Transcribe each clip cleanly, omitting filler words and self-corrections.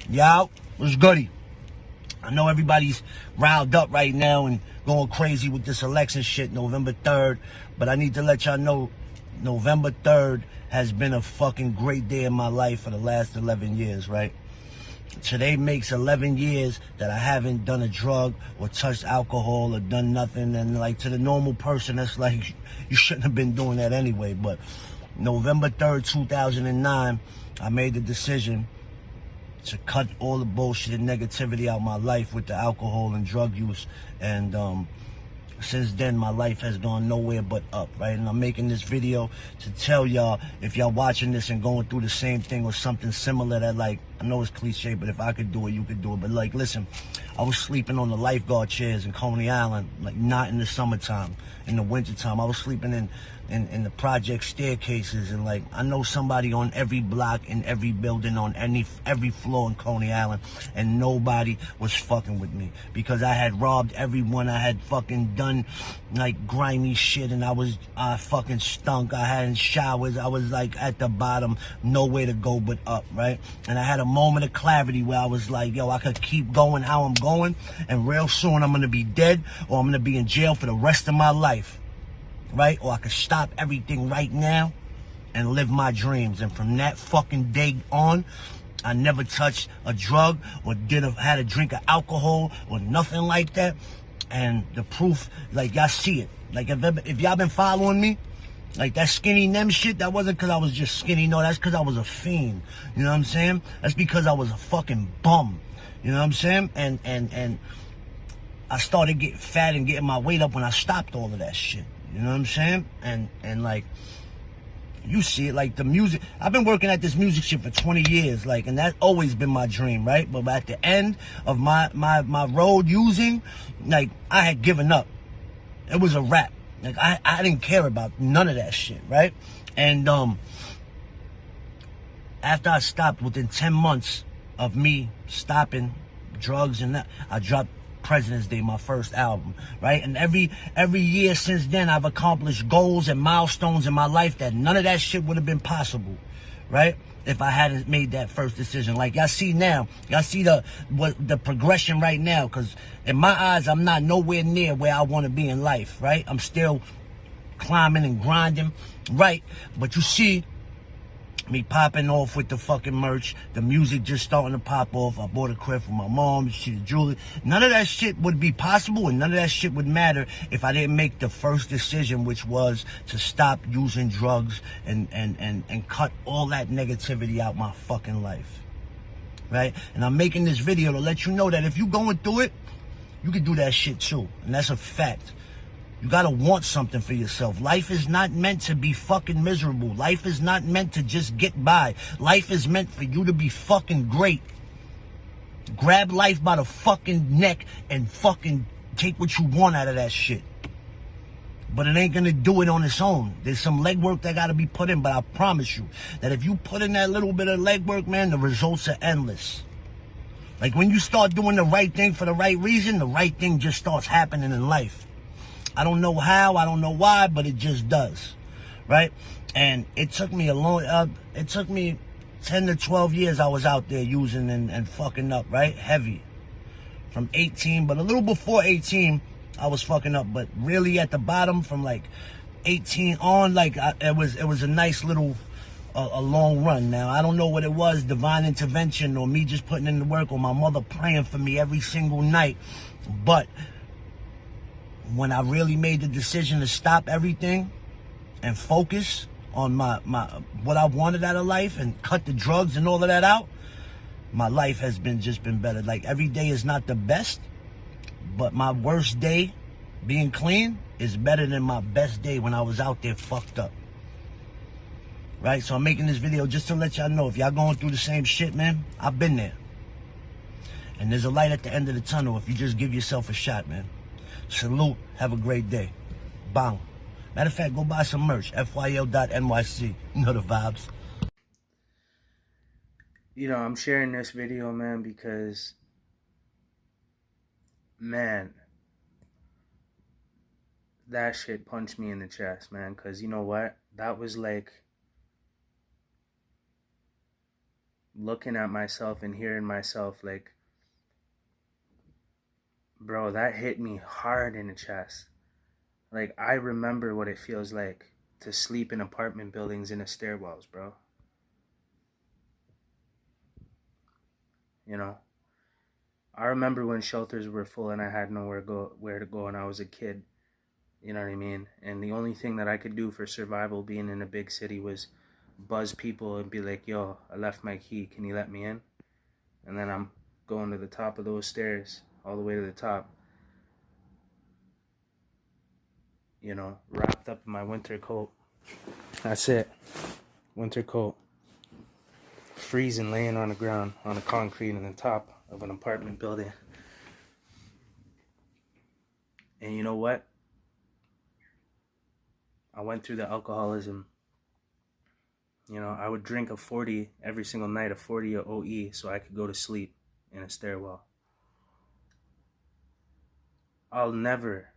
Yo, what's goody? I know everybody's riled up right now and going crazy with this election shit, November 3rd, but I need to let y'all know November 3rd has been a fucking great day in my life for the last 11 years, right? Today makes 11 years that I haven't done a drug or touched alcohol or done nothing. And like to the normal person, that's like, you shouldn't have been doing that anyway. But November 3rd, 2009, I made the decision to cut all the bullshit and negativity out of my life with the alcohol and drug use. And since then, my life has gone nowhere but up, right? And I'm making this video to tell y'all, if y'all watching this and going through the same thing or something similar, that like, I know it's cliche, but if I could do it, you could do it. But like, listen, I was sleeping on the lifeguard chairs in Coney Island, like not in the summertime, in the wintertime. I was sleeping in the project staircases, and like, I know somebody on every block, in every building, on every floor in Coney Island, and nobody was fucking with me because I had robbed everyone. I had fucking done like grimy shit, and I fucking stunk. I hadn't showers. I was like at the bottom, nowhere to go but up, right? And I had a moment of clarity where I was like, yo, I could keep going how I'm going, and real soon I'm gonna be dead, or I'm gonna be in jail for the rest of my life, right? Or I could stop everything right now and live my dreams. And from that fucking day on, I never touched a drug or had a drink of alcohol or nothing like that. And the proof, like, y'all see it. Like, if y'all been following me, like that skinny nem shit, that wasn't because I was just skinny. No, that's because I was a fiend. You know what I'm saying? That's because I was a fucking bum. You know what I'm saying? And I started getting fat and getting my weight up when I stopped all of that shit. You know what I'm saying? And like, you see it, like the music. I've been working at this music shit for 20 years, like, and that's always been my dream, right? But at the end of my road using, like, I had given up. It was a wrap. Like, I didn't care about none of that shit, right? And after I stopped, within 10 months of me stopping drugs and that, I dropped President's Day, my first album, right? And every year since then, I've accomplished goals and milestones in my life that none of that shit would have been possible, right? If I hadn't made that first decision. Like y'all see now, y'all see the progression right now, because in my eyes, I'm not nowhere near where I want to be in life, right? I'm still climbing and grinding, right? But you see me popping off with the fucking merch, the music just starting to pop off. I bought a crib for my mom, she the jewelry. None of that shit would be possible, and none of that shit would matter if I didn't make the first decision, which was to stop using drugs and cut all that negativity out my fucking life, right? And I'm making this video to let you know that if you going through it, you can do that shit too, and that's a fact. You gotta want something for yourself. Life is not meant to be fucking miserable. Life is not meant to just get by. Life is meant for you to be fucking great. Grab life by the fucking neck and fucking take what you want out of that shit. But it ain't gonna do it on its own. There's some legwork that gotta be put in, but I promise you that if you put in that little bit of legwork, man, the results are endless. Like when you start doing the right thing for the right reason, the right thing just starts happening in life. I don't know how, I don't know why, but it just does, right? And it took me it took me 10 to 12 years I was out there using and fucking up, right? Heavy. From 18, but a little before 18, I was fucking up, but really at the bottom from like 18 on, like it was a nice little, a long run. Now, I don't know what it was, divine intervention or me just putting in the work or my mother praying for me every single night, but when I really made the decision to stop everything and focus on my what I wanted out of life and cut the drugs and all of that out, my life has just been better. Like every day is not the best, but my worst day being clean is better than my best day when I was out there fucked up. Right? So I'm making this video just to let y'all know, if y'all going through the same shit, man, I've been there. And there's a light at the end of the tunnel if you just give yourself a shot, man. Salute. Have a great day. Bang. Matter of fact, go buy some merch. fyl.nyc. You know the vibes. You know, I'm sharing this video, man, because, man, that shit punched me in the chest, man. Because you know what? That was like looking at myself and hearing myself, like, bro, that hit me hard in the chest. Like, I remember what it feels like to sleep in apartment buildings in the stairwells, bro. You know, I remember when shelters were full and I had nowhere where to go, and I was a kid. You know what I mean? And the only thing that I could do for survival being in a big city was buzz people and be like, yo, I left my key. Can you let me in? And then I'm going to the top of those stairs, all the way to the top, you know, wrapped up in my winter coat. That's it. Winter coat. Freezing, laying on the ground, on the concrete in the top of an apartment building. And you know what? I went through the alcoholism. You know, I would drink a 40 every single night, a 40 of OE, so I could go to sleep in a stairwell. I'll never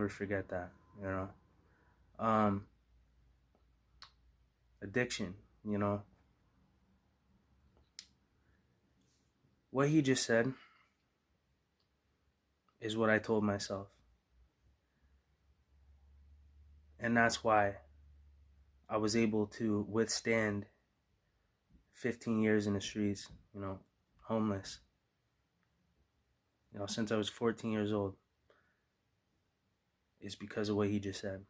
forget that, you know. Addiction, you know. What he just said is what I told myself. And that's why I was able to withstand 15 years in the streets, you know, homeless, you know, since I was 14 years old. Is because of what he just said.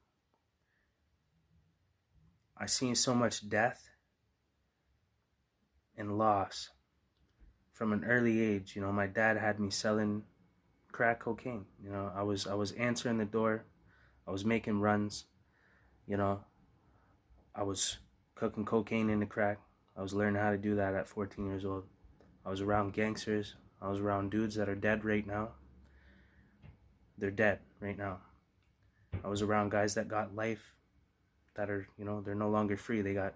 I seen so much death and loss from an early age. You know, my dad had me selling crack cocaine. You know, I was answering the door. I was making runs. You know, I was cooking cocaine in the crack. I was learning how to do that at 14 years old. I was around gangsters. I was around dudes that are dead right now. They're dead right now. I was around guys that got life that are, you know, they're no longer free. They got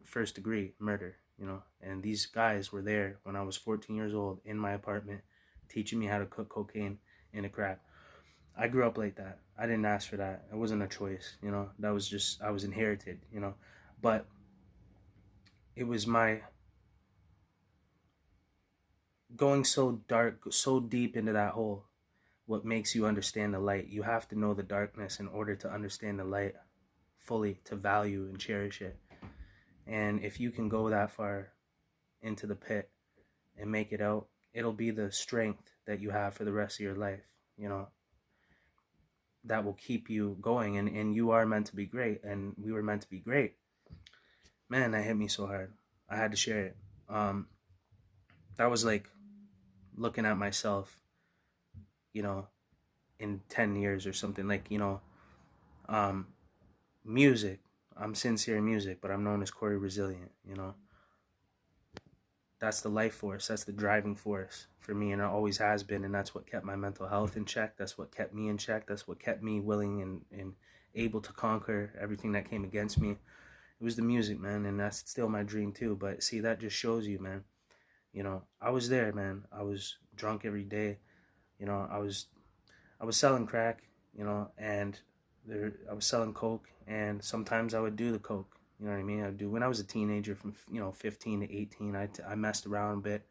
first degree murder, you know. And these guys were there when I was 14 years old in my apartment teaching me how to cook cocaine in a crack. I grew up like that. I didn't ask for that. It wasn't a choice, you know. That was just, I was inherited, you know. But it was my going so dark, so deep into that hole, what makes you understand the light. You have to know the darkness in order to understand the light fully, to value and cherish it. And if you can go that far into the pit and make it out, it'll be the strength that you have for the rest of your life, you know, that will keep you going. And you are meant to be great, and we were meant to be great. Man, that hit me so hard. I had to share it. That was like looking at myself, you know, in 10 years or something. Like, you know, music. I'm sincere in music, but I'm known as Corey Resilient, you know. That's the life force. That's the driving force for me, and it always has been. And that's what kept my mental health in check. That's what kept me in check. That's what kept me willing and able to conquer everything that came against me. It was the music, man, and that's still my dream too. But see, that just shows you, man. You know, I was there, man. I was drunk every day. You know, I was selling crack, you know, and I was selling coke, and sometimes I would do the coke. You know what I mean? I do when I was a teenager, from 15 to 18. I messed around a bit,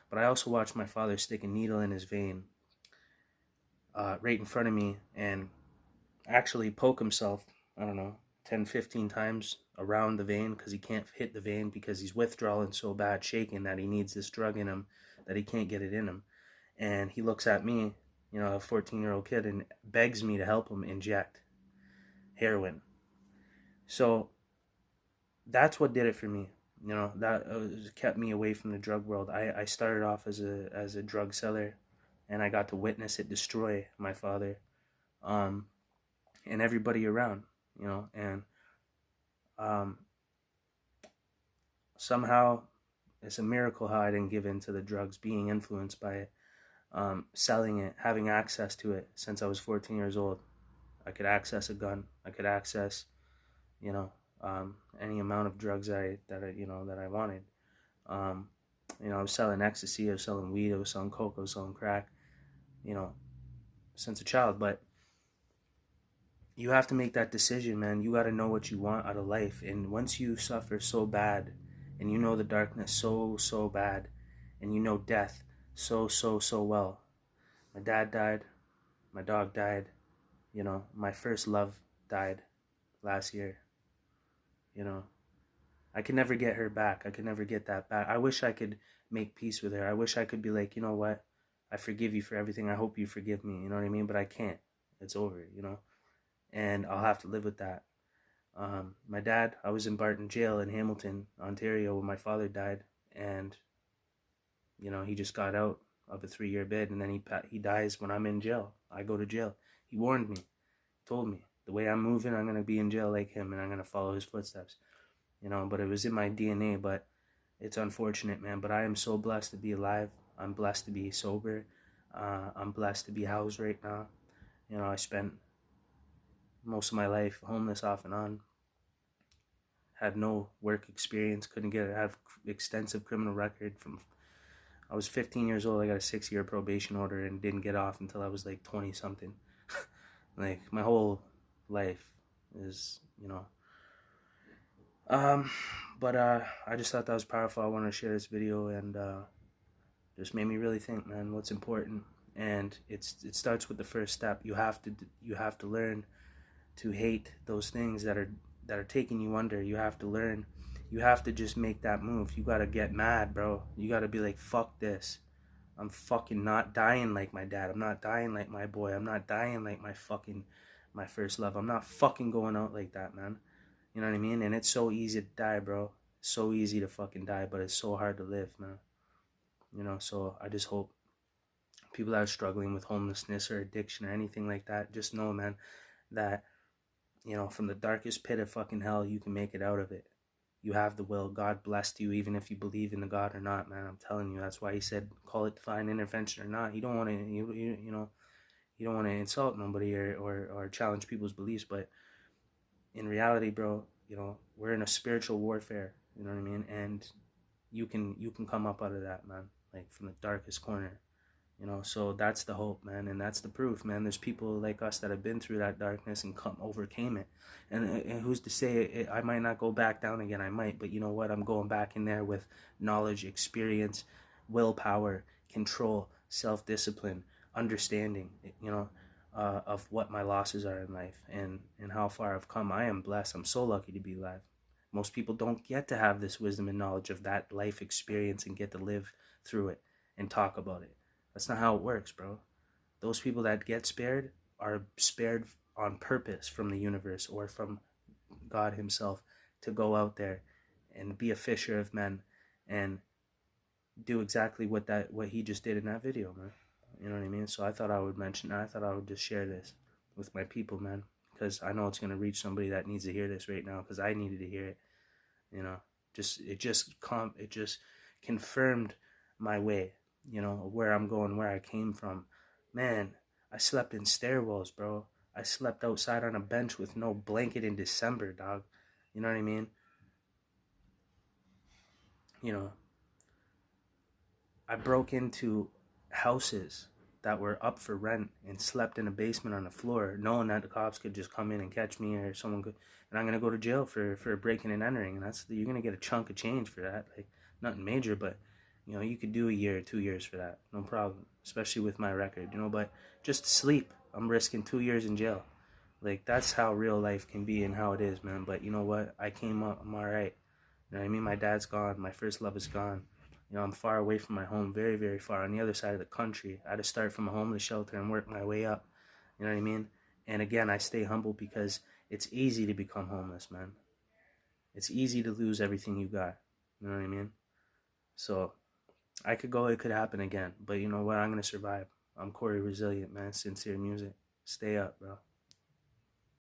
but I also watched my father stick a needle in his vein, right in front of me, and actually poke himself. I don't know, 10, 15 times around the vein, because he can't hit the vein because he's withdrawing so bad, shaking, that he needs this drug in him that he can't get it in him. And he looks at me, you know, a 14-year-old kid, and begs me to help him inject heroin. So that's what did it for me. You know, that kept me away from the drug world. I started off as a drug seller, and I got to witness it destroy my father, and everybody around, you know. And somehow it's a miracle how I didn't give in to the drugs, being influenced by it, selling it, having access to it since I was 14 years old. I could access a gun. I could access, you know, any amount of drugs that I wanted. You know, I was selling ecstasy, I was selling weed, I was selling coke, I was selling crack, you know, since a child. But you have to make that decision, man. You got to know what you want out of life. And once you suffer so bad and you know the darkness so bad, and you know death so well. My dad died, my dog died, you know, my first love died last year, you know. I can never get her back. I can never get that back. I wish I could make peace with her. I wish I could be like, you know what? I forgive you for everything. I hope you forgive me. You know what I mean? But I can't. It's over, you know? And I'll have to live with that. My dad, I was in Barton Jail in Hamilton, Ontario, when my father died. And, you know, he just got out of a 3-year bid. And then he dies when I'm in jail. I go to jail. He warned me, told me, the way I'm moving, I'm going to be in jail like him. And I'm going to follow his footsteps. You know, but it was in my DNA. But it's unfortunate, man. But I am so blessed to be alive. I'm blessed to be sober. I'm blessed to be housed right now. You know, I spent most of my life homeless off and on. Had no work experience. Couldn't have extensive criminal record. From I was 15 years old. I got a 6-year probation order and didn't get off until I was like 20 something. Like my whole life is, you know. But I just thought that was powerful. I wanted to share this video, and just made me really think, man, what's important. And it starts with the first step. You have to learn to hate those things that are taking you under. You have to learn. You have to just make that move. You gotta get mad, bro. You gotta be like, fuck this. I'm fucking not dying like my dad. I'm not dying like my boy. I'm not dying like my first love. I'm not fucking going out like that, man. You know what I mean? And it's so easy to die, bro. So easy to fucking die, but it's so hard to live, man. You know, so I just hope people that are struggling with homelessness or addiction or anything like that, just know, man, that, you know, from the darkest pit of fucking hell, you can make it out of it. You have the will. God blessed you, even if you believe in the God or not, man. I'm telling you, that's why he said, call it divine intervention or not. You don't want to, you know, you don't want to insult nobody or challenge people's beliefs, but in reality, bro, you know, we're in a spiritual warfare. You know what I mean? And you can come up out of that, man, like from the darkest corner. You know, so that's the hope, man, and that's the proof, man. There's people like us that have been through that darkness and overcame it. And who's to say I might not go back down again? I might, but you know what? I'm going back in there with knowledge, experience, willpower, control, self-discipline, understanding, you know, of what my losses are in life and how far I've come. I am blessed. I'm so lucky to be alive. Most people don't get to have this wisdom and knowledge of that life experience and get to live through it and talk about it. That's not how it works, bro. Those people that get spared are spared on purpose from the universe or from God himself to go out there and be a fisher of men and do exactly what he just did in that video, man. You know what I mean? So I thought I would mention that. I thought I would just share this with my people, man, because I know it's going to reach somebody that needs to hear this right now, because I needed to hear it. You know, it just confirmed my way, you know, where I'm going, where I came from. Man, I slept in stairwells, bro. I slept outside on a bench with no blanket in December, dog. You know what I mean? You know, I broke into houses that were up for rent and slept in a basement on the floor, knowing that the cops could just come in and catch me, or someone could, and I'm gonna go to jail for breaking and entering, and you're gonna get a chunk of change for that, like nothing major, but you know, you could do a year or 2 years for that, no problem, especially with my record, you know. But just sleep, I'm risking 2 years in jail. Like, that's how real life can be and how it is, man. But you know what? I came up, I'm all right. You know what I mean? My dad's gone. My first love is gone. You know, I'm far away from my home, very, very far, on the other side of the country. I had to start from a homeless shelter and work my way up. You know what I mean? And again, I stay humble because it's easy to become homeless, man. It's easy to lose everything you got. You know what I mean? So, I could go, it could happen again. But you know what? I'm going to survive. I'm Corey Resilient, man. Sincere Music. Stay up, bro.